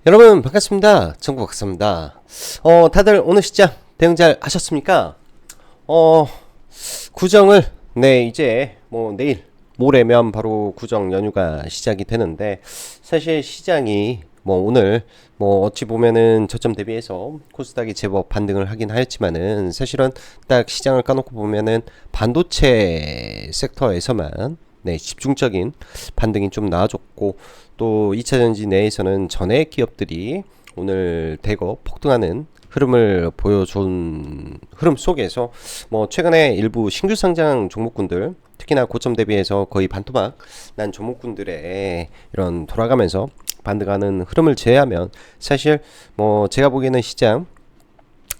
여러분 반갑습니다. 정부 박사입니다. 다들 오늘 시장 대응 잘 하셨습니까? 어, 구정을 이제 뭐 내일 모레면 바로 구정 연휴가 시작이 되는데 사실 시장이 뭐 오늘 뭐 어찌 보면은 저점 대비해서 코스닥이 제법 반등을 하긴 하였지만은 사실은 딱 시장을 까놓고 보면은 반도체 섹터에서만 집중적인 반등이 좀 나와줬고 또 2차전지 내에서는 전해 기업들이 오늘 대거 폭등하는 흐름을 보여준 흐름 속에서 뭐 최근에 일부 신규 상장 종목군들 특히나 고점 대비해서 거의 반토막 난 종목군들의 이런 돌아가면서 반등하는 흐름을 제외하면 사실 뭐 제가 보기에는 시장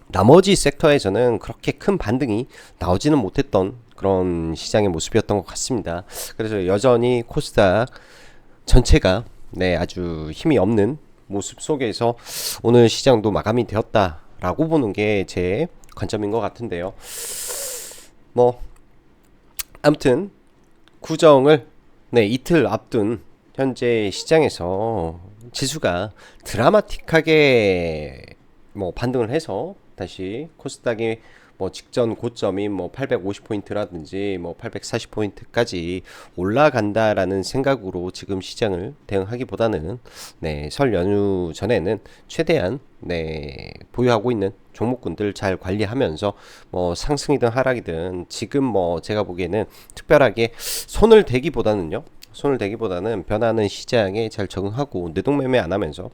나머지 섹터에서는 그렇게 큰 반등이 나오지는 못했던 그런 시장의 모습이었던 것 같습니다. 그래서 여전히 코스닥 전체가 아주 힘이 없는 모습 속에서 오늘 시장도 마감이 되었다라고 보는 게 제 관점인 것 같은데요. 뭐 아무튼 구정을 이틀 앞둔 현재 시장에서 지수가 드라마틱하게 뭐 반등을 해서 다시 코스닥이 뭐 직전 고점인 뭐 850포인트라든지 뭐 840포인트까지 올라간다라는 생각으로 지금 시장을 대응하기보다는 설 연휴 전에는 최대한 보유하고 있는 종목군들 잘 관리하면서 뭐 상승이든 하락이든 지금 뭐 제가 보기에는 특별하게 손을 대기보다는 변하는 시장에 잘 적응하고 내동매매 안 하면서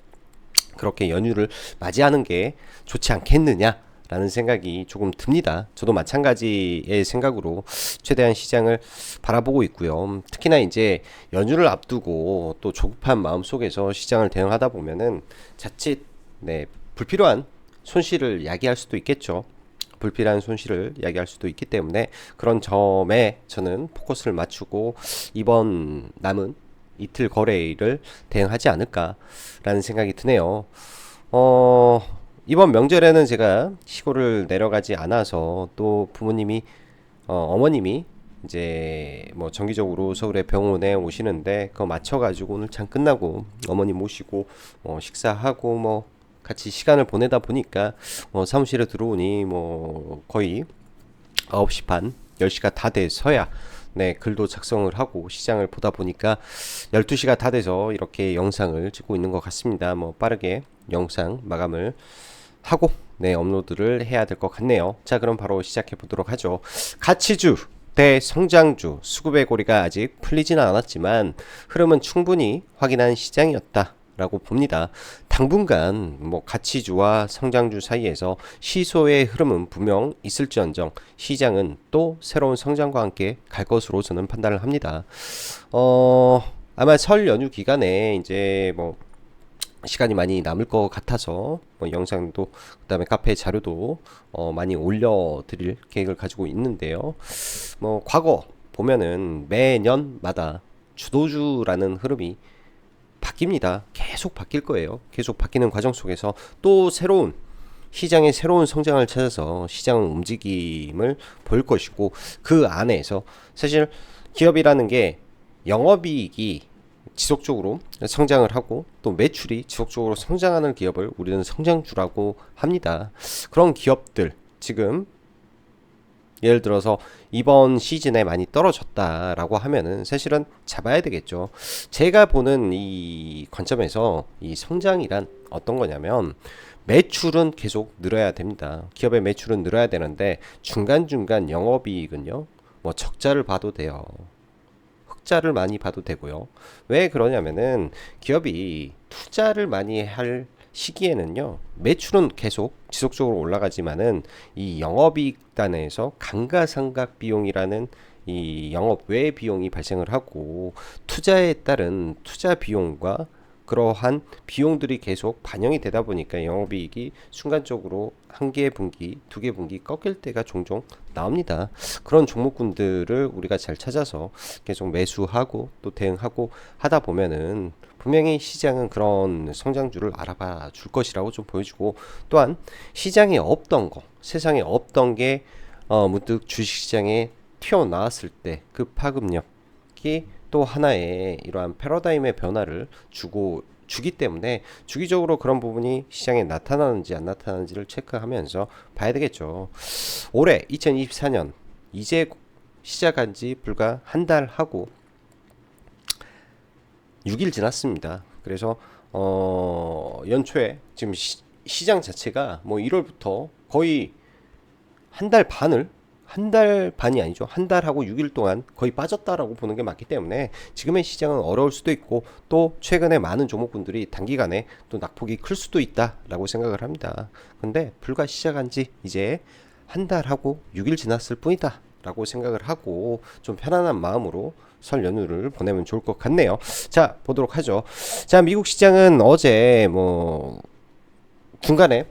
그렇게 연휴를 맞이하는 게 좋지 않겠느냐 라는 생각이 조금 듭니다. 저도 마찬가지의 생각으로 최대한 시장을 바라보고 있고요. 특히나 이제 연휴를 앞두고 또 조급한 마음 속에서 시장을 대응하다 보면은 자칫 불필요한 손실을 야기할 수도 있겠죠. 불필요한 손실을 야기할 수도 있기 때문에 그런 점에 저는 포커스를 맞추고 이번 남은 이틀 거래일을 대응하지 않을까라는 생각이 드네요. 이번 명절에는 제가 시골을 내려가지 않아서 또 부모님이 어머님이 이제 뭐 정기적으로 서울의 병원에 오시는데 그거 맞춰가지고 오늘 장 끝나고 어머님 모시고 식사하고 뭐 같이 시간을 보내다 보니까 사무실에 들어오니 뭐 거의 9시 반 10시가 다 돼서야 글도 작성을 하고 시장을 보다 보니까 12시가 다 돼서 이렇게 영상을 찍고 있는 것 같습니다. 뭐 빠르게 영상 마감을 하고 업로드를 해야 될 것 같네요. 자, 그럼 바로 시작해 보도록 하죠. 가치주 대 성장주 수급의 고리가 아직 풀리지는 않았지만 흐름은 충분히 확인한 시장이었다 라고 봅니다. 당분간 뭐 가치주와 성장주 사이에서 시소의 흐름은 분명 있을지언정 시장은 또 새로운 성장과 함께 갈 것으로 저는 판단을 합니다. 아마 설 연휴 기간에 이제 뭐 시간이 많이 남을 것 같아서 뭐 영상도 그다음에 카페 자료도 많이 올려드릴 계획을 가지고 있는데요. 뭐 과거 보면은 매년마다 주도주라는 흐름이 바뀝니다. 계속 바뀔 거예요. 계속 바뀌는 과정 속에서 또 새로운 시장의 새로운 성장을 찾아서 시장은 움직임을 보일 것이고 그 안에서 사실 기업이라는 게 영업이익이 지속적으로 성장을 하고 또 매출이 지속적으로 성장하는 기업을 우리는 성장주라고 합니다. 그런 기업들 지금 예를 들어서 이번 시즌에 많이 떨어졌다라고 하면은 사실은 잡아야 되겠죠. 제가 보는 이 관점에서 이 성장이란 어떤 거냐면 매출은 계속 늘어야 됩니다. 기업의 매출은 늘어야 되는데 중간중간 영업이익은요 뭐 적자를 봐도 돼요. 흑자를 많이 봐도 되고요. 왜 그러냐면은 기업이 투자를 많이 할 시기에는요 매출은 계속 지속적으로 올라가지만은 이 영업이익 단에서 감가상각 비용이라는 이 영업 외 비용이 발생을 하고 투자에 따른 투자 비용과 그러한 비용들이 계속 반영이 되다 보니까 영업이익이 순간적으로 한 개 분기, 두 개 분기 꺾일 때가 종종 나옵니다. 그런 종목군들을 우리가 잘 찾아서 계속 매수하고 또 대응하고 하다 보면은 분명히 시장은 그런 성장주를 알아봐 줄 것이라고 좀 보여주고 또한 시장에 없던 거, 세상에 없던 게 문득 주식시장에 튀어나왔을 때 그 파급력이 또 하나의 이러한 패러다임의 변화를 주고 주기 때문에 주기적으로 그런 부분이 시장에 나타나는지 안 나타나는지를 체크하면서 봐야 되겠죠. 올해 2024년 이제 시작한 지 불과 한 달 하고 6일 지났습니다. 그래서 연초에 지금 시장 자체가 뭐 1월부터 거의 한 달 반이 아니죠. 한 달하고 6일 동안 거의 빠졌다라고 보는 게 맞기 때문에 지금의 시장은 어려울 수도 있고 또 최근에 많은 종목군들이 단기간에 또 낙폭이 클 수도 있다라고 생각을 합니다. 근데 불과 시작한 지 이제 한 달하고 6일 지났을 뿐이다 라고 생각을 하고 좀 편안한 마음으로 설 연휴를 보내면 좋을 것 같네요. 자, 보도록 하죠. 자, 미국 시장은 어제 뭐 중간에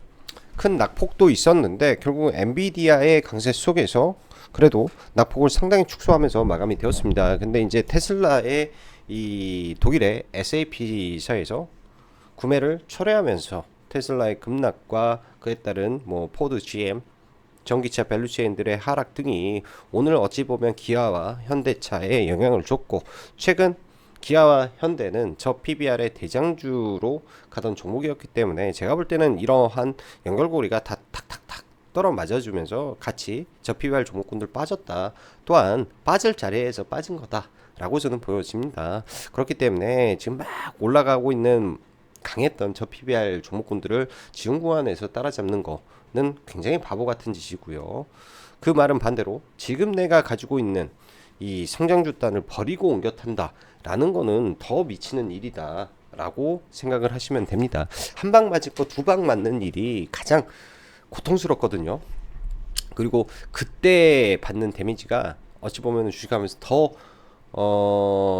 큰 낙폭도 있었는데 결국 엔비디아의 강세 속에서 그래도 낙폭을 상당히 축소하면서 마감이 되었습니다. 근데 이제 테슬라의 이 독일의 SAP사에서 구매를 철회하면서 테슬라의 급락과 그에 따른 뭐 포드, GM, 전기차 밸류체인들의 하락 등이 오늘 어찌 보면 기아와 현대차에 영향을 줬고 최근 기아와 현대는 저 PBR의 대장주로 가던 종목이었기 때문에 제가 볼 때는 이러한 연결고리가 다 탁탁탁 떨어 맞아주면서 같이 저 PBR 종목군들 빠졌다. 또한 빠질 자리에서 빠진 거다 라고 저는 보여집니다. 그렇기 때문에 지금 막 올라가고 있는 강했던 저 PBR 종목군들을 지금 구간에서 따라잡는 거는 굉장히 바보 같은 짓이고요. 그 말은 반대로 지금 내가 가지고 있는 이 성장주단을 버리고 옮겨 탄다 라는 거는 더 미치는 일이다 라고 생각을 하시면 됩니다. 한 방 맞을 거 두 방 맞는 일이 가장 고통스럽거든요. 그리고 그때 받는 데미지가 어찌 보면 주식하면서 더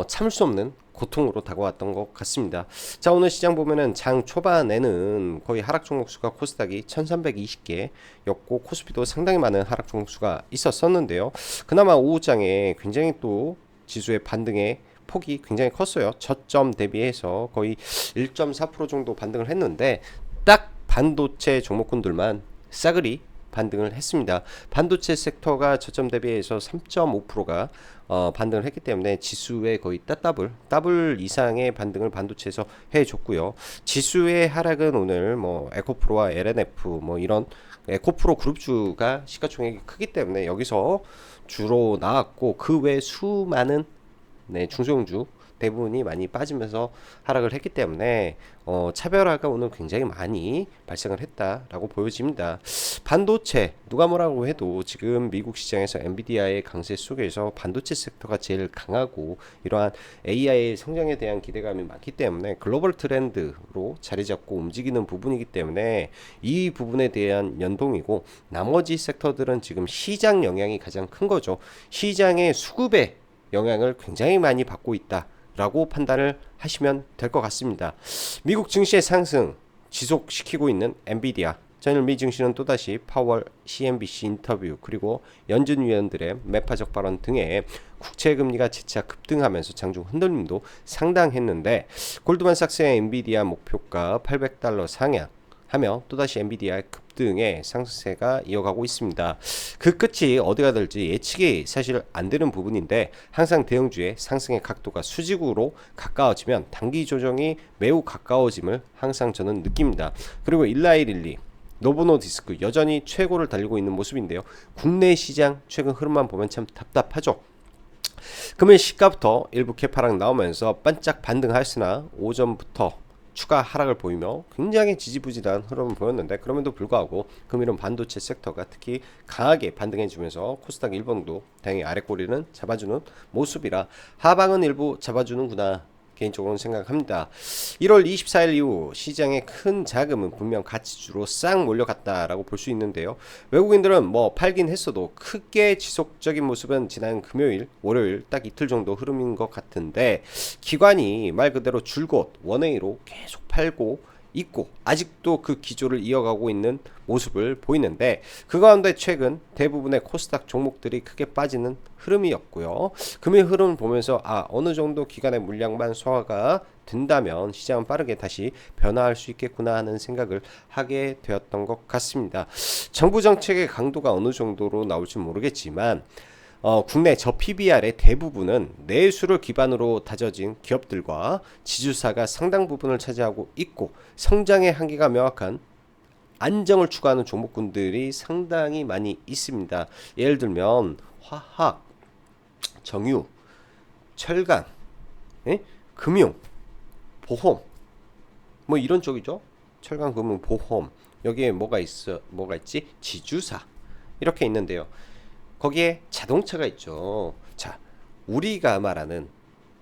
참을 수 없는 고통으로 다가왔던 것 같습니다. 자, 오늘 시장 보면은 장 초반에는 거의 하락 종목 수가 코스닥이 1320개였고 코스피도 상당히 많은 하락 종목 수가 있었었는데요. 그나마 오후장에 굉장히 또 지수의 반등의 폭이 굉장히 컸어요. 저점 대비해서 거의 1.4% 정도 반등을 했는데 딱 반도체 종목군들만 싸그리 반등을 했습니다. 반도체 섹터가 저점 대비해서 3.5%가 반등을 했기 때문에 지수의 거의 더블 이상의 반등을 반도체에서 해줬고요. 지수의 하락은 오늘 뭐 에코프로와 LNF 뭐 이런 에코프로 그룹주가 시가총액이 크기 때문에 여기서 주로 나왔고 그 외 수많은 중소형주 대부분이 많이 빠지면서 하락을 했기 때문에 차별화가 오늘 굉장히 많이 발생을 했다라고 보여집니다. 반도체 누가 뭐라고 해도 지금 미국 시장에서 엔비디아의 강세 속에서 반도체 섹터가 제일 강하고 이러한 AI의 성장에 대한 기대감이 많기 때문에 글로벌 트렌드로 자리 잡고 움직이는 부분이기 때문에 이 부분에 대한 연동이고 나머지 섹터들은 지금 시장 영향이 가장 큰 거죠. 시장의 수급에 영향을 굉장히 많이 받고 있다 라고 판단을 하시면 될 것 같습니다. 미국 증시의 상승 지속시키고 있는 엔비디아, 전일 미 증시는 또다시 파월, CNBC 인터뷰 그리고 연준 위원들의 매파적 발언 등에 국채금리가 재차 급등하면서 장중 흔들림도 상당했는데 골드만삭스의 엔비디아 목표가 $800 상향하며 또다시 엔비디아의 급등의 상승세가 이어가고 있습니다. 그 끝이 어디가 될지 예측이 사실 안 되는 부분인데 항상 대형주의 상승의 각도가 수직으로 가까워지면 단기 조정이 매우 가까워짐을 항상 저는 느낍니다. 그리고 일라이릴리 노보노디스크 여전히 최고를 달리고 있는 모습인데요. 국내 시장 최근 흐름만 보면 참 답답하죠. 금일 시가부터 일부 개파락 나오면서 반짝 반등하였으나 오전부터 추가 하락을 보이며 굉장히 지지부진한 흐름을 보였는데 그럼에도 불구하고 금일은 반도체 섹터가 특히 강하게 반등해주면서 코스닥 일봉도 다행히 아랫꼬리는 잡아주는 모습이라 하방은 일부 잡아주는구나 개인적으로는 생각합니다. 1월 24일 이후 시장의 큰 자금은 분명 가치주로 싹 몰려갔다라고 볼 수 있는데요. 외국인들은 뭐 팔긴 했어도 크게 지속적인 모습은 지난 금요일, 월요일 딱 이틀 정도 흐름인 것 같은데 기관이 말 그대로 줄곧 원웨이로 계속 팔고 있고 아직도 그 기조를 이어가고 있는 모습을 보이는데 그 가운데 최근 대부분의 코스닥 종목들이 크게 빠지는 흐름이었고요. 금일 흐름을 보면서 어느 정도 기간의 물량만 소화가 된다면 시장은 빠르게 다시 변화할 수 있겠구나 하는 생각을 하게 되었던 것 같습니다. 정부 정책의 강도가 어느 정도로 나올지 모르겠지만 국내 저 PBR의 대부분은 내수를 기반으로 다져진 기업들과 지주사가 상당 부분을 차지하고 있고 성장의 한계가 명확한 안정을 추구하는 종목군들이 상당히 많이 있습니다. 예를 들면 화학, 정유, 철강, 예? 금융, 보험 뭐 이런 쪽이죠. 철강, 금융, 보험 여기에 뭐가 있지? 지주사 이렇게 있는데요. 거기에 자동차가 있죠. 자, 우리가 말하는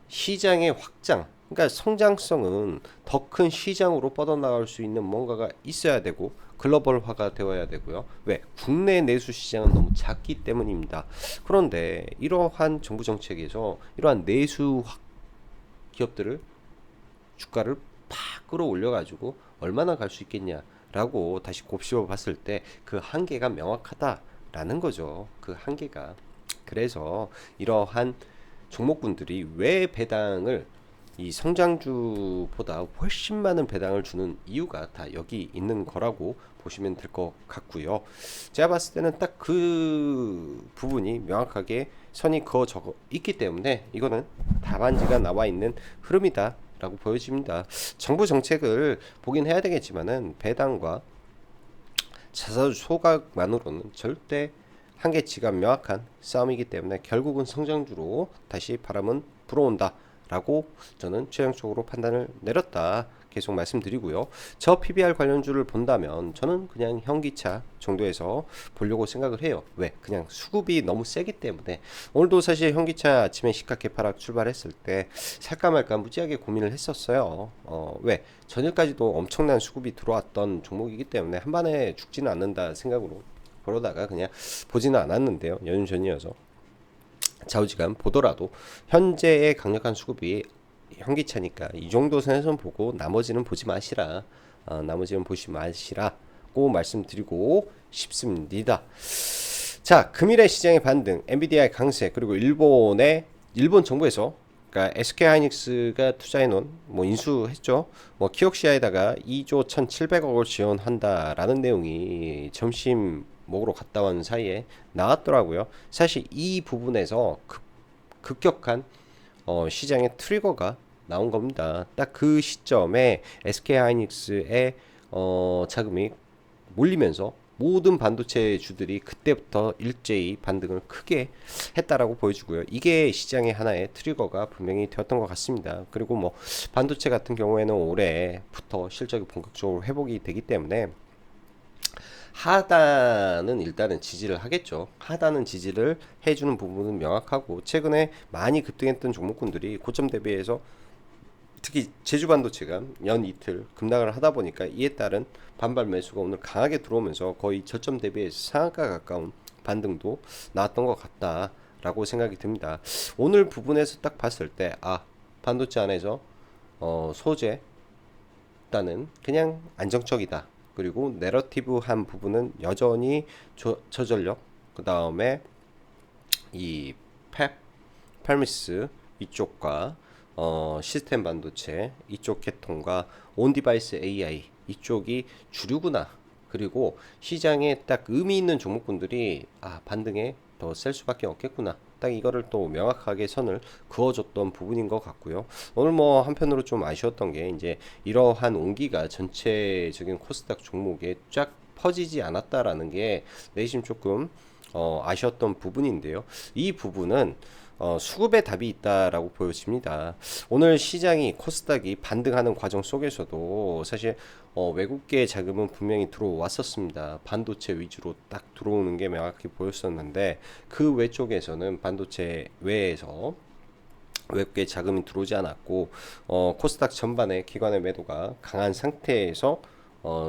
시장의 확장, 그러니까 성장성은 더 큰 시장으로 뻗어나갈 수 있는 뭔가가 있어야 되고 글로벌화가 되어야 되고요. 왜? 국내 내수 시장은 너무 작기 때문입니다. 그런데 이러한 정부 정책에서 이러한 내수 기업들을 주가를 팍 끌어올려 가지고 얼마나 갈 수 있겠냐라고 다시 곱씹어 봤을 때 그 한계가 명확하다라는 거죠. 그 한계가. 그래서 이러한 종목군들이 왜 배당을 이 성장주보다 훨씬 많은 배당을 주는 이유가 다 여기 있는 거라고 보시면 될 것 같고요. 제가 봤을 때는 딱 그 부분이 명확하게 선이 그어져 있기 때문에 이거는 답안지가 나와 있는 흐름이다 라고 보여집니다. 정부 정책을 보긴 해야 되겠지만은 배당과 자사주 소각만으로는 절대 한계치가 명확한 싸움이기 때문에 결국은 성장주로 다시 바람은 불어온다 라고 저는 최종적으로 판단을 내렸다 계속 말씀드리고요. 저 PBR 관련주를 본다면 저는 그냥 현기차 정도에서 보려고 생각을 해요. 왜? 그냥 수급이 너무 세기 때문에. 오늘도 사실 현기차 아침에 시가 개파락 출발했을 때 살까 말까 무지하게 고민을 했었어요. 왜? 전일까지도 엄청난 수급이 들어왔던 종목이기 때문에 한 번에 죽지는 않는다 생각으로 그러다가 그냥 보지는 않았는데요. 연휴 전이어서 좌우지간 보더라도 현재의 강력한 수급이 현기차니까 이 정도 선에서 보고 나머지는 보지 마시라. 나머지는 보지 마시라고 말씀드리고 싶습니다. 자, 금일의 시장의 반등, 엔비디아의 강세, 그리고 일본 정부에서 그러니까 SK하이닉스가 투자해놓은 뭐 인수했죠. 뭐 키옥시아에다가 2조 1,700억을 지원한다라는 내용이 점심 먹으러 갔다 온 사이에 나왔더라고요. 사실 이 부분에서 급격한 시장의 트리거가 나온 겁니다. 딱 그 시점에 SK하이닉스의 자금이 몰리면서 모든 반도체 주들이 그때부터 일제히 반등을 크게 했다라고 보여주고요. 이게 시장의 하나의 트리거가 분명히 되었던 것 같습니다. 그리고 뭐 반도체 같은 경우에는 올해부터 실적이 본격적으로 회복이 되기 때문에 하단은 일단은 지지를 하겠죠. 하단은 지지를 해주는 부분은 명확하고 최근에 많이 급등했던 종목군들이 고점 대비해서 특히 제주반도체가 연 이틀 급락을 하다 보니까 이에 따른 반발 매수가 오늘 강하게 들어오면서 거의 저점 대비해서 상한가 가까운 반등도 나왔던 것 같다라고 생각이 듭니다. 오늘 부분에서 딱 봤을 때 반도체 안에서 소재 일단은 그냥 안정적이다. 그리고 내러티브한 부분은 여전히 저전력 그 다음에 이 펠미스 이쪽과 시스템 반도체 이쪽 계통과 온디바이스 AI 이쪽이 주류구나. 그리고 시장에 딱 의미 있는 종목군들이 반등에 더 셀 수밖에 없겠구나. 딱 이거를 또 명확하게 선을 그어줬던 부분인 것 같고요. 오늘 뭐 한편으로 좀 아쉬웠던 게 이제 이러한 온기가 전체적인 코스닥 종목에 쫙 퍼지지 않았다라는 게 내심 조금 아쉬웠던 부분인데요. 이 부분은 수급의 답이 있다라고 보여집니다. 오늘 시장이 코스닥이 반등하는 과정 속에서도 사실 외국계 자금은 분명히 들어왔었습니다. 반도체 위주로 딱 들어오는 게 명확히 보였었는데 그 외쪽에서는 반도체 외에서 외국계 자금이 들어오지 않았고 코스닥 전반에 기관의 매도가 강한 상태에서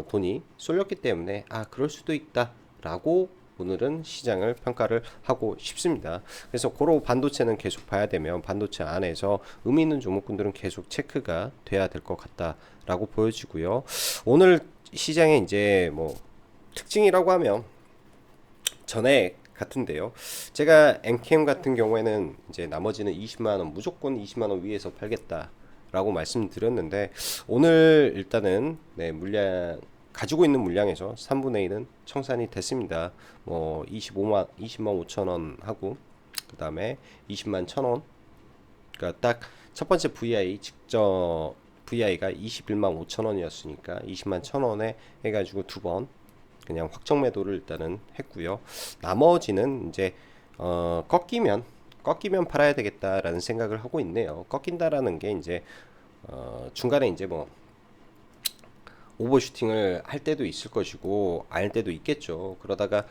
돈이 쏠렸기 때문에 그럴 수도 있다라고 오늘은 시장을 평가를 하고 싶습니다. 그래서 고로 반도체는 계속 봐야 되면 반도체 안에서 의미 있는 종목군들은 계속 체크가 돼야 될 것 같다라고 보여지고요. 오늘 시장의 이제 뭐 특징이라고 하면 전에 같은데요. 제가 NKM 같은 경우에는 이제 나머지는 20만 원 무조건 20만 원 위에서 팔겠다라고 말씀드렸는데 오늘 일단은 물량 가지고 있는 물량에서 3분의 1은 청산이 됐습니다. 뭐 20만 5천 원 하고 그 다음에 20만 1,000원. 그러니까 딱 첫 번째 VI 직접 VI가 21만 5천 원이었으니까 20만 1,000원에 해가지고 두 번 그냥 확정 매도를 일단은 했고요. 나머지는 이제 꺾이면 팔아야 되겠다라는 생각을 하고 있네요. 꺾인다라는 게 이제 중간에 이제 뭐 오버슈팅을 할 때도 있을 것이고 안 할 때도 있겠죠. 그러다가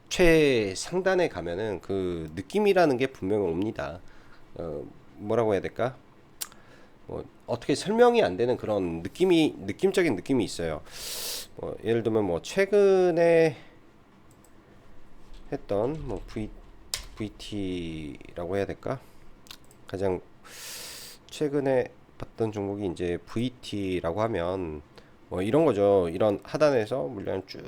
최상단에 가면은 그 느낌이라는 게 분명히 옵니다. 뭐라고 해야 될까? 뭐 어떻게 설명이 안 되는 그런 느낌적인 느낌이 있어요. 예를 들면 뭐 최근에 했던 뭐 VT라고 해야 될까? 가장 최근에 봤던 종목이 이제 VT라고 하면 뭐 이런 거죠. 이런 하단에서 물량 쭉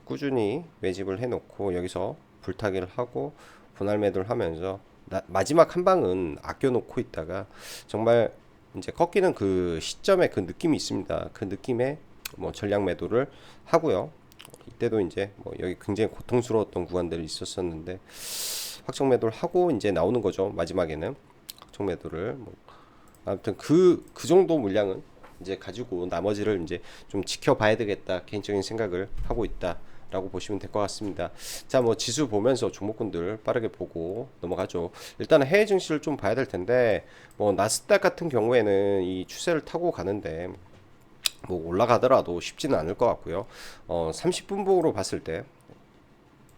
꾸준히 매집을 해놓고 여기서 불타기를 하고 분할 매도를 하면서 마지막 한 방은 아껴놓고 있다가 정말 이제 꺾이는 그 시점에 그 느낌이 있습니다. 그 느낌에 뭐 전량 매도를 하고요. 이때도 이제 뭐 여기 굉장히 고통스러웠던 구간들이 있었었는데 확정 매도를 하고 이제 나오는 거죠. 마지막에는 확정 매도를 뭐 아무튼 그 정도 물량은 이제 가지고 나머지를 이제 좀 지켜봐야 되겠다 개인적인 생각을 하고 있다. 라고 보시면 될 것 같습니다. 자, 뭐 지수 보면서 종목군들 빠르게 보고 넘어가죠. 일단은 해외 증시를 좀 봐야 될 텐데, 뭐 나스닥 같은 경우에는 이 추세를 타고 가는데 뭐 올라가더라도 쉽지는 않을 것 같고요. 30분 봉으로 봤을 때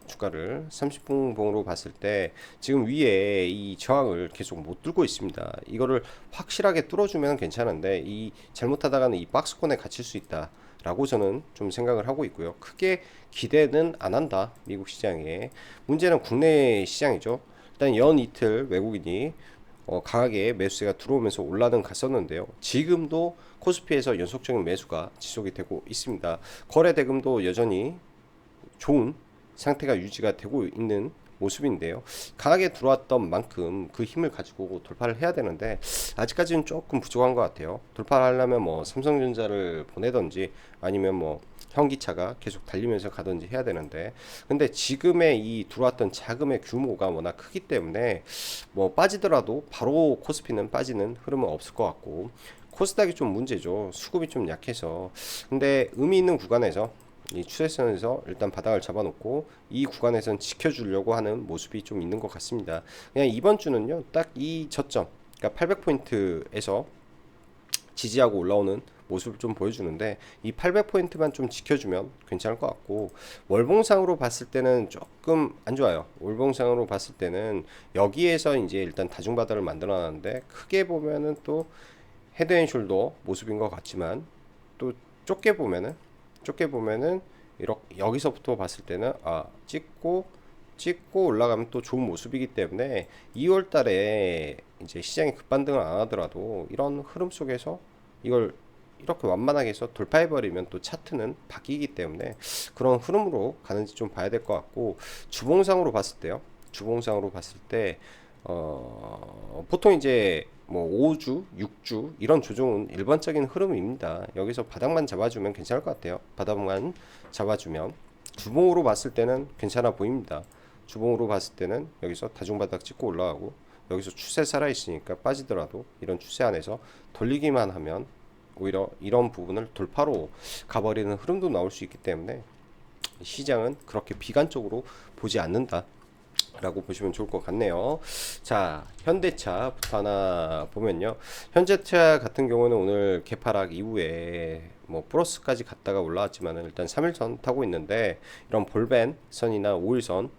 주가를 30분 봉으로 봤을 때 지금 위에 이 저항을 계속 못 뚫고 있습니다. 이거를 확실하게 뚫어주면 괜찮은데 이 잘못하다가는 이 박스권에 갇힐 수 있다. 라고 저는 좀 생각을 하고 있고요. 크게 기대는 안 한다. 미국 시장에. 문제는 국내 시장이죠. 일단 연 이틀 외국인이 강하게 매수세가 들어오면서 올라는 갔었는데요. 지금도 코스피에서 연속적인 매수가 지속이 되고 있습니다. 거래 대금도 여전히 좋은 상태가 유지가 되고 있는 모습인데요. 강하게 들어왔던 만큼 그 힘을 가지고 돌파를 해야 되는데 아직까지는 조금 부족한 것 같아요. 돌파를 하려면 뭐 삼성전자를 보내던지 아니면 뭐 현기차가 계속 달리면서 가든지 해야 되는데 근데 지금의 이 들어왔던 자금의 규모가 워낙 크기 때문에 뭐 빠지더라도 바로 코스피는 빠지는 흐름은 없을 것 같고 코스닥이 좀 문제죠. 수급이 좀 약해서 근데 의미 있는 구간에서 이 추세선에서 일단 바닥을 잡아놓고 이 구간에선 지켜주려고 하는 모습이 좀 있는 것 같습니다. 그냥 이번 주는요, 딱 이 저점, 그러니까 800포인트에서 지지하고 올라오는 모습을 좀 보여주는데 이 800포인트만 좀 지켜주면 괜찮을 것 같고 월봉상으로 봤을 때는 조금 안 좋아요. 월봉상으로 봤을 때는 여기에서 이제 일단 다중바닥을 만들어 놨는데 크게 보면은 또 헤드앤숄더 모습인 것 같지만 또 좁게 보면은 이렇게 여기서부터 봤을 때는 찍고 올라가면 또 좋은 모습이기 때문에 2월 달에 이제 시장이 급반등을 안 하더라도 이런 흐름 속에서 이걸 이렇게 완만하게 해서 돌파해버리면 또 차트는 바뀌기 때문에 그런 흐름으로 가는지 좀 봐야 될 것 같고 주봉상으로 봤을 때요. 주봉상으로 봤을 때 보통 이제 뭐 5주, 6주 이런 조정은 일반적인 흐름입니다. 여기서 바닥만 잡아주면 괜찮을 것 같아요. 바닥만 잡아주면 주봉으로 봤을 때는 괜찮아 보입니다. 주봉으로 봤을 때는 여기서 다중바닥 찍고 올라가고 여기서 추세 살아있으니까 빠지더라도 이런 추세 안에서 돌리기만 하면 오히려 이런 부분을 돌파로 가버리는 흐름도 나올 수 있기 때문에 시장은 그렇게 비관적으로 보지 않는다 라고 보시면 좋을 것 같네요. 자, 현대차부터 하나 보면요. 현대차 같은 경우는 오늘 개파락 이후에 뭐 플러스까지 갔다가 올라왔지만은 일단 3일선 타고 있는데 이런 볼벤 선이나 5일선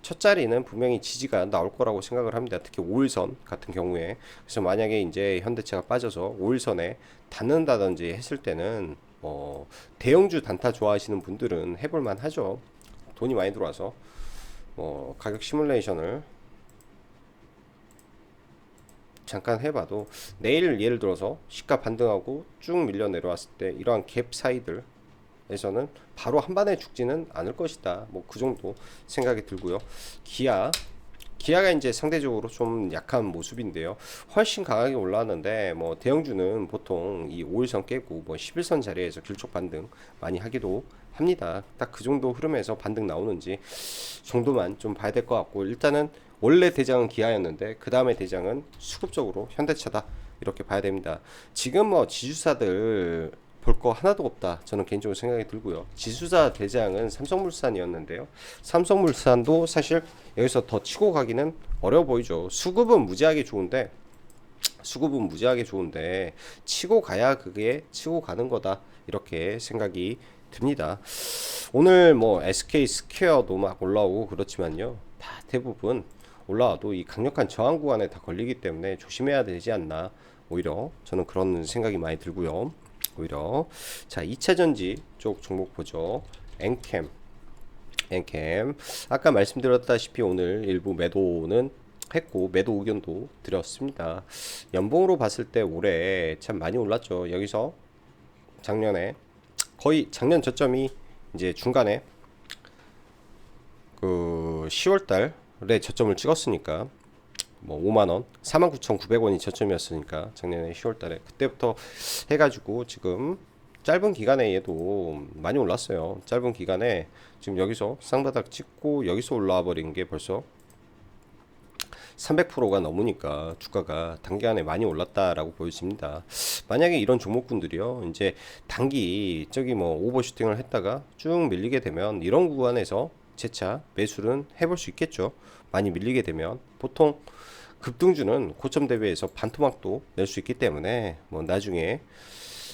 첫 자리는 분명히 지지가 나올 거라고 생각을 합니다. 특히 5일선 같은 경우에. 그래서 만약에 이제 현대차가 빠져서 5일선에 닿는다든지 했을 때는 대형주 단타 좋아하시는 분들은 해볼만 하죠. 돈이 많이 들어와서. 가격 시뮬레이션을 잠깐 해봐도 내일 예를 들어서 시가 반등하고 쭉 밀려 내려왔을 때 이러한 갭 사이들에서는 바로 한 번에 죽지는 않을 것이다. 뭐 그 정도 생각이 들고요. 기아가 이제 상대적으로 좀 약한 모습인데요. 훨씬 강하게 올라왔는데 대형주는 보통 이 5일선 깨고 11선 자리에서 길쭉 반등 많이 하기도 합니다. 딱 그 정도 흐름에서 반등 나오는지 정도만 좀 봐야 될 것 같고, 일단은 원래 대장은 기아였는데 그 다음에 대장은 수급적으로 현대차다, 이렇게 봐야 됩니다. 지금 뭐 지주사들 볼 거 하나도 없다, 저는 개인적으로 생각이 들고요. 지수사 대장은 삼성물산이었는데요. 삼성물산도 사실 여기서 더 치고 가기는 어려워 보이죠. 수급은 무지하게 좋은데 치고 가야 그게 치고 가는 거다, 이렇게 생각이 듭니다. 오늘 뭐 SK 스퀘어도 막 올라오고 그렇지만요, 다 대부분 올라와도 이 강력한 저항 구간에 다 걸리기 때문에 조심해야 되지 않나, 오히려 저는 그런 생각이 많이 들고요. 오히려 자, 2차전지 쪽 종목 보죠. 엔캠. 아까 말씀드렸다시피 오늘 일부 매도는 했고 매도 의견도 드렸습니다. 연봉으로 봤을 때 올해 참 많이 올랐죠. 여기서 작년에 거의 작년 저점이 이제 중간에 그 10월 달에 저점을 찍었으니까 뭐 5만원, 49,900원이 저점이었으니까 작년에 10월 달에 그때부터 해가지고 지금 짧은 기간에 얘도 많이 올랐어요. 짧은 기간에 지금 여기서 쌍바닥 찍고 여기서 올라와 버린 게 벌써 300%가 넘으니까 주가가 단기간에 많이 올랐다라고 보여집니다. 만약에 이런 종목군들이요, 이제 단기 저기 뭐 오버슈팅을 했다가 쭉 밀리게 되면 이런 구간에서 재차 매수는 해볼 수 있겠죠. 많이 밀리게 되면 보통 급등주는 고점 대비해서 반토막도 낼 수 있기 때문에 뭐 나중에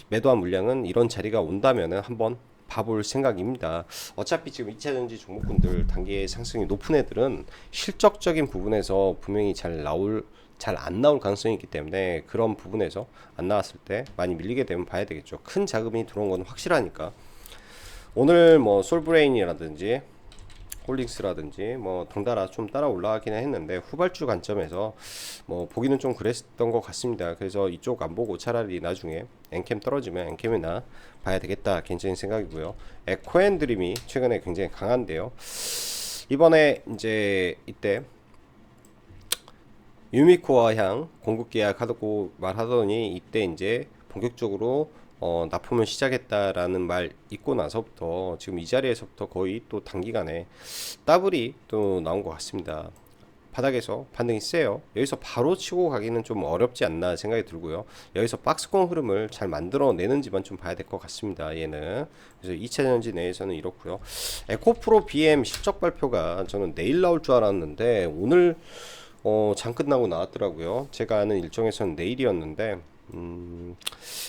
매도한 물량은 이런 자리가 온다면은 한번 봐볼 생각입니다. 어차피 지금 2차전지 종목군들 단기의 상승이 높은 애들은 실적적인 부분에서 분명히 잘 안 나올 가능성이 있기 때문에 그런 부분에서 안 나왔을 때 많이 밀리게 되면 봐야 되겠죠. 큰 자금이 들어온 건 확실하니까. 오늘 뭐 솔브레인이라든지 홀딩스라든지 뭐 덩달아 좀 따라 올라가기는 했는데 후발주 관점에서 뭐 보기는 좀 그랬던 것 같습니다. 그래서 이쪽 안 보고 차라리 나중에 엔캠 떨어지면 엔캠이나 봐야 되겠다, 개인적인 생각이고요. 에코앤드림이 최근에 굉장히 강한데요. 이번에 이제 이때 유미코어 향 공급 계약하고 말하더니 이때 이제 본격적으로 납품을 시작했다라는 말 있고 나서부터 지금 이 자리에서부터 거의 또 단기간에 더블이 또 나온 것 같습니다. 바닥에서 반등이 세요. 여기서 바로 치고 가기는 좀 어렵지 않나 생각이 들고요. 여기서 박스권 흐름을 잘 만들어내는지만 좀 봐야 될 것 같습니다. 얘는. 그래서 2차전지 내에서는 이렇고요. 에코프로 BM 실적 발표가 저는 내일 나올 줄 알았는데 오늘 장 끝나고 나왔더라고요. 제가 아는 일정에서는 내일이었는데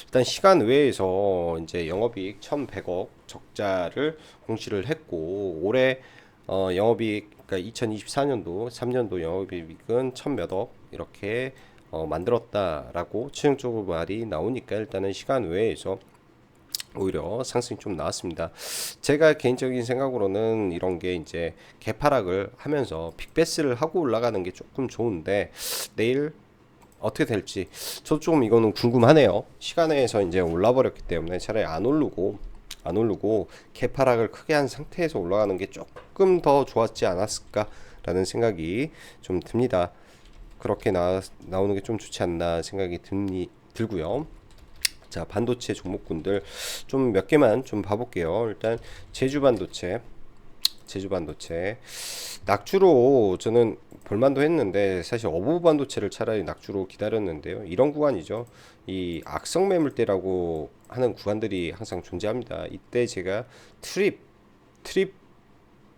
일단 시간 외에서 이제 영업이익 1,100억 적자를 공시를 했고 올해 영업이익, 그러니까 2024년도 3년도 영업이익은 1,000몇억 이렇게 만들었다라고 최종적으로 말이 나오니까 일단은 시간 외에서 오히려 상승이 좀 나왔습니다. 제가 개인적인 생각으로는 이런 게 이제 개파락을 하면서 빅베스를 하고 올라가는 게 조금 좋은데 내일 어떻게 될지 저 조금 이거는 궁금하네요. 시간에서 이제 올라 버렸기 때문에 차라리 안 오르고 개파락을 크게 한 상태에서 올라가는 게 조금 더 좋았지 않았을까라는 생각이 좀 듭니다. 그렇게 나오는 게 좀 좋지 않나 생각이 들고요. 자, 반도체 종목군들 좀 몇 개만 좀 봐볼게요. 일단 제주반도체 낙주로 저는 볼만도 했는데 사실 어부 반도체를 차라리 낙주로 기다렸는데요. 이런 구간이죠. 이 악성 매물대라고 하는 구간들이 항상 존재합니다. 이때 제가 트립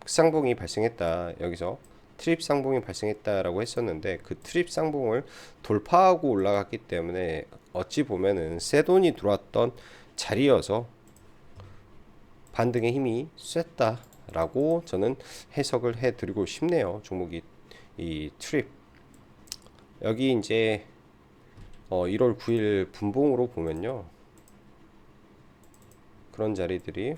쌍봉이 발생했다, 여기서 트립 쌍봉이 발생했다라고 했었는데 그 트립 쌍봉을 돌파하고 올라갔기 때문에 어찌 보면은 새 돈이 들어왔던 자리여서 반등의 힘이 셌다라고 저는 해석을 해드리고 싶네요. 종목이 이 트립 여기 이제 1월 9일 분봉으로 보면요, 그런 자리들이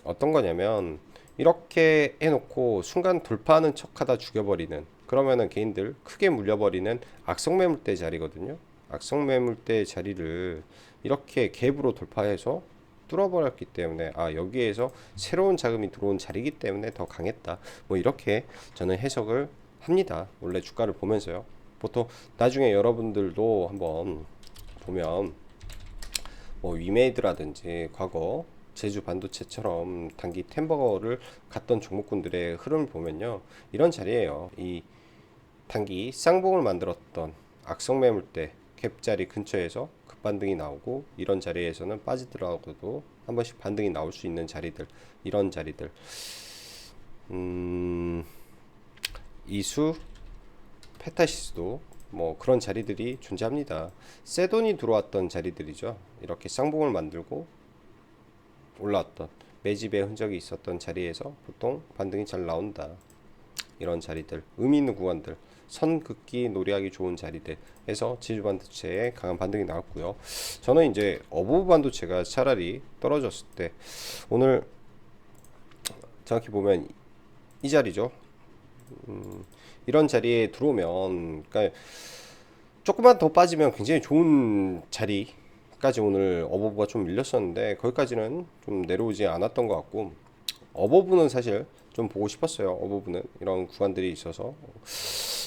어떤 거냐면 이렇게 해놓고 순간 돌파하는 척하다 죽여버리는, 그러면은 개인들 크게 물려버리는 악성 매물대 자리거든요. 악성 매물대 자리를 이렇게 갭으로 돌파해서 뚫어버렸기 때문에 여기에서 새로운 자금이 들어온 자리이기 때문에 더 강했다, 뭐 이렇게 저는 해석을 합니다. 원래 주가를 보면서요. 보통 나중에 여러분들도 한번 보면 뭐 위메이드라든지 과거 제주 반도체처럼 단기 템버거를 갔던 종목군들의 흐름을 보면요, 이런 자리예요. 이 단기 쌍봉을 만들었던 악성 매물대 캡자리 근처에서 급반등이 나오고, 이런 자리에서는 빠지더라도 한 번씩 반등이 나올 수 있는 자리들, 이런 자리들, 이수 페타시스도 뭐 그런 자리들이 존재합니다. 새 돈이 들어왔던 자리들이죠. 이렇게 쌍봉을 만들고 올라왔던 매집의 흔적이 있었던 자리에서 보통 반등이 잘 나온다. 이런 자리들, 의미 있는 구간들, 선 긋기 노리하기 좋은 자리들에서 제주 반도체에 강한 반등이 나왔고요. 저는 이제 어부 반도체가 차라리 떨어졌을 때, 오늘 정확히 보면 이 자리죠. 이런 자리에 들어오면, 그러니까 조금만 더 빠지면 굉장히 좋은 자리까지 오늘 어버브가 좀 밀렸었는데, 거기까지는 좀 내려오지 않았던 것 같고, 어버브는 사실 좀 보고 싶었어요. 어버브는 이런 구간들이 있어서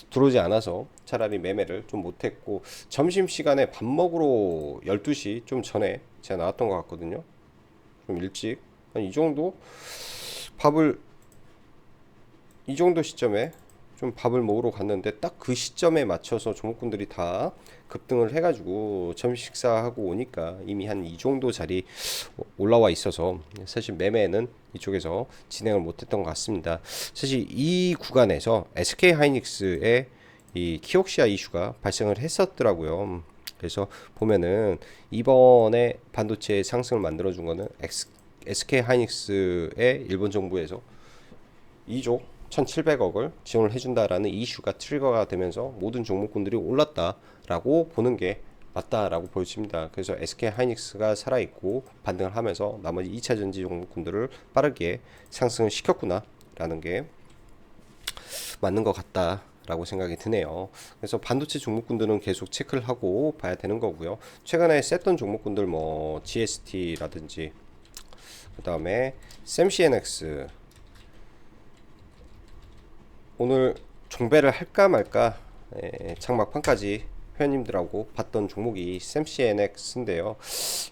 들어오지 않아서 차라리 매매를 좀 못했고, 점심시간에 밥 먹으러 12시 좀 전에 제가 나왔던 것 같거든요. 좀 일찍, 한 이 정도 밥을, 이 정도 시점에 좀 밥을 먹으러 갔는데, 딱 그 시점에 맞춰서 종목군들이 다 급등을 해가지고 점심 식사하고 오니까 이미 한 이 정도 자리 올라와 있어서 사실 매매는 이쪽에서 진행을 못했던 것 같습니다. 사실 이 구간에서 SK 하이닉스의 이 키옥시아 이슈가 발생을 했었더라고요. 그래서 보면은 이번에 반도체 상승을 만들어준 거는 SK 하이닉스의 일본 정부에서 2조 1,700억을 지원을 해준다라는 이슈가 트리거가 되면서 모든 종목군들이 올랐다라고 보는 게 맞다라고 보여집니다. 그래서 SK 하이닉스가 살아있고 반등을 하면서 나머지 2차 전지 종목군들을 빠르게 상승을 시켰구나라는 게 맞는 것 같다라고 생각이 드네요. 그래서 반도체 종목군들은 계속 체크를 하고 봐야 되는 거고요. 최근에 셌던 종목군들 뭐 GST라든지, 그 다음에 샘CNX, 오늘 종배를 할까 말까 장막판까지 회원님들하고 봤던 종목이 샘CNX인데요.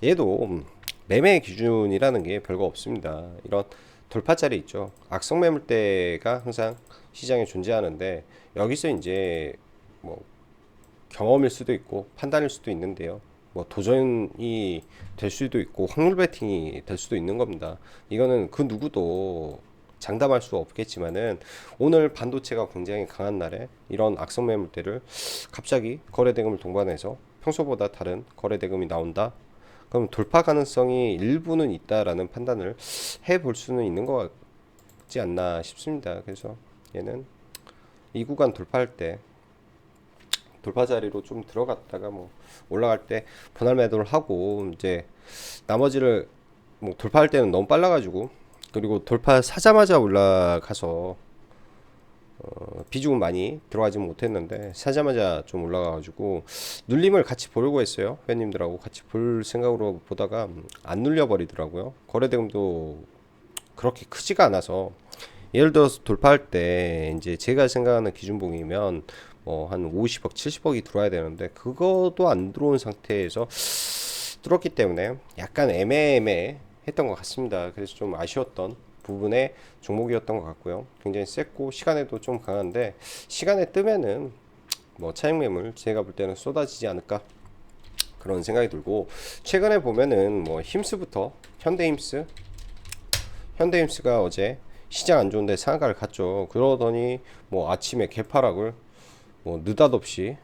얘도 매매 기준이라는 게 별거 없습니다. 이런 돌파자리 있죠. 악성 매물대가 항상 시장에 존재하는데, 여기서 이제 뭐 경험일 수도 있고 판단일 수도 있는데요. 뭐 도전이 될 수도 있고 확률 베팅이 될 수도 있는 겁니다. 이거는 그 누구도 장담할 수 없겠지만은, 오늘 반도체가 굉장히 강한 날에 이런 악성 매물대를 갑자기 거래 대금을 동반해서 평소보다 다른 거래 대금이 나온다. 그럼 돌파 가능성이 일부는 있다라는 판단을 해볼 수는 있는 것 같지 않나 싶습니다. 그래서 얘는 이 구간 돌파할 때 돌파 자리로 좀 들어갔다가 뭐 올라갈 때 분할 매도를 하고, 이제 나머지를 뭐 돌파할 때는 너무 빨라가지고, 그리고 돌파 사자마자 올라가서 비중은 많이 들어가지 못했는데 사자마자 좀 올라가가지고 눌림을 같이 보려고 했어요. 회원님들하고 같이 볼 생각으로 보다가 안 눌려 버리더라고요. 거래 대금도 그렇게 크지가 않아서, 예를 들어서 돌파할 때 이제 제가 생각하는 기준봉이면 뭐 한 50억, 70억이 들어와야 되는데 그것도 안 들어온 상태에서 뚫었기 때문에 약간 애매했던 것 같습니다. 그래서 좀 아쉬웠던 부분의 종목이었던 것 같고요. 굉장히 셌고 시간에도 좀 강한데, 시간에 뜨면은 뭐 차익 매물 제가 볼 때는 쏟아지지 않을까 그런 생각이 들고, 최근에 보면은 뭐 힘스부터 현대힘스가 어제 시장 안 좋은데 상한가를 갔죠. 그러더니 뭐 아침에 개파락을 뭐 느닷없이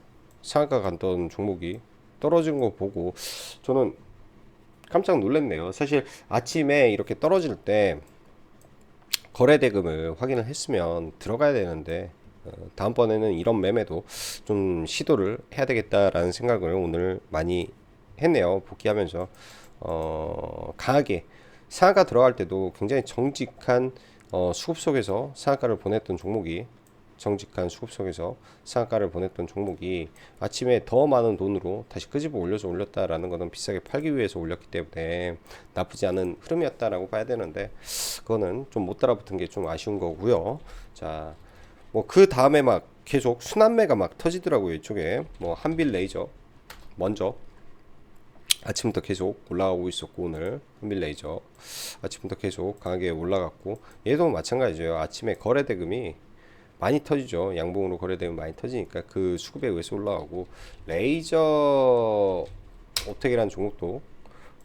상한가 갔던 종목이 떨어진 거 보고 저는 깜짝 놀랐네요. 사실 아침에 이렇게 떨어질 때 거래 대금을 확인을 했으면 들어가야 되는데, 다음번에는 이런 매매도 좀 시도를 해야 되겠다라는 생각을 오늘 많이 했네요. 복귀하면서 강하게 상한가 들어갈 때도 굉장히 정직한 수급 속에서 상한가를 보냈던 종목이, 정직한 수급 속에서 상한가를 보냈던 종목이 아침에 더 많은 돈으로 다시 끄집어 올려서 올렸다라는 것은 비싸게 팔기 위해서 올렸기 때문에 나쁘지 않은 흐름이었다라고 봐야 되는데, 그거는 좀 못 따라붙은 게 좀 아쉬운 거고요. 자, 뭐 그 다음에 막 계속 순환매가 막 터지더라고요. 이쪽에 뭐 한빌 레이저 먼저 아침부터 계속 올라가고 있었고, 오늘 한빌레이저 아침부터 계속 강하게 올라갔고, 얘도 마찬가지예요. 아침에 거래 대금이 많이 터지죠. 양봉으로 거래되면 많이 터지니까 그 수급에 의해서 올라가고, 레이저 오텍이라는 종목도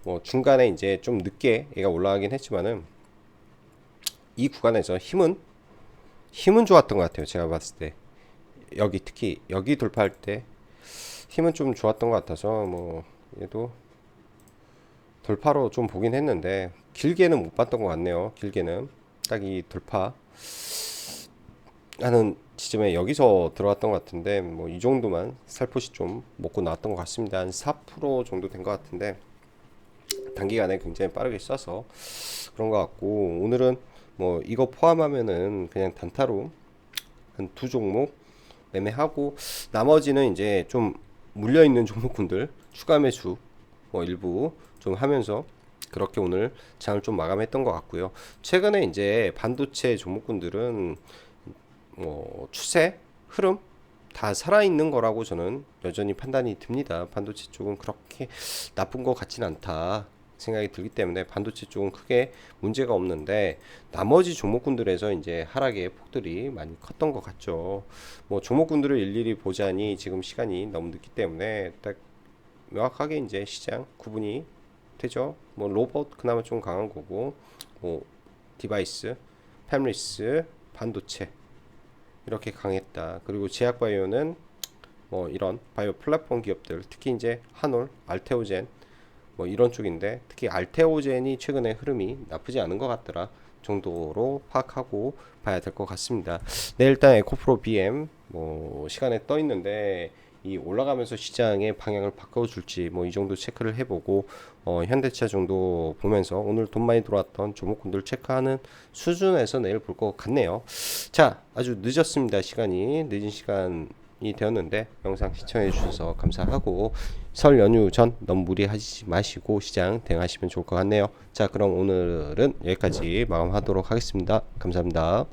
뭐 중간에 이제 좀 늦게 얘가 올라가긴 했지만은 이 구간에서 힘은 좋았던 것 같아요. 제가 봤을 때 여기 특히 여기 돌파할 때 힘은 좀 좋았던 것 같아서 뭐 얘도 돌파로 좀 보긴 했는데 길게는 못 봤던 것 같네요. 길게는 딱 이 돌파 하는 지점에 여기서 들어왔던 것 같은데 뭐 이 정도만 살포시 좀 먹고 나왔던 것 같습니다. 한 4% 정도 된 것 같은데 단기간에 굉장히 빠르게 쏴서 그런 것 같고, 오늘은 뭐 이거 포함하면은 그냥 단타로 한 두 종목 매매하고, 나머지는 이제 좀 물려 있는 종목군들 추가 매수 뭐 일부 좀 하면서 그렇게 오늘 장을 좀 마감했던 것 같고요. 최근에 이제 반도체 종목군들은 뭐 추세 흐름 다 살아있는 거라고 저는 여전히 판단이 듭니다. 반도체 쪽은 그렇게 나쁜 것 같진 않다 생각이 들기 때문에 반도체 쪽은 크게 문제가 없는데, 나머지 종목군들에서 이제 하락의 폭들이 많이 컸던 것 같죠. 뭐 종목군들을 일일이 보자니 지금 시간이 너무 늦기 때문에 딱 명확하게 이제 시장 구분이 되죠. 뭐 로봇 그나마 좀 강한 거고, 뭐 디바이스, 팹리스, 반도체 이렇게 강했다. 그리고 제약바이오는 뭐 이런 바이오 플랫폼 기업들, 특히 이제 한올, 알테오젠 뭐 이런 쪽인데, 특히 알테오젠이 최근에 흐름이 나쁘지 않은 것 같더라 정도로 파악하고 봐야 될 것 같습니다. 네, 일단 에코프로 BM 뭐 시간에 떠 있는데 이 올라가면서 시장의 방향을 바꿔줄지 뭐 이 정도 체크를 해보고, 현대차 정도 보면서 오늘 돈 많이 들어왔던 종목군들 체크하는 수준에서 내일 볼 것 같네요. 자, 아주 늦었습니다. 시간이 늦은 시간이 되었는데 영상 시청해 주셔서 감사하고, 설 연휴 전 너무 무리하지 마시고 시장 대응하시면 좋을 것 같네요. 자, 그럼 오늘은 여기까지 마감하도록 하겠습니다. 감사합니다.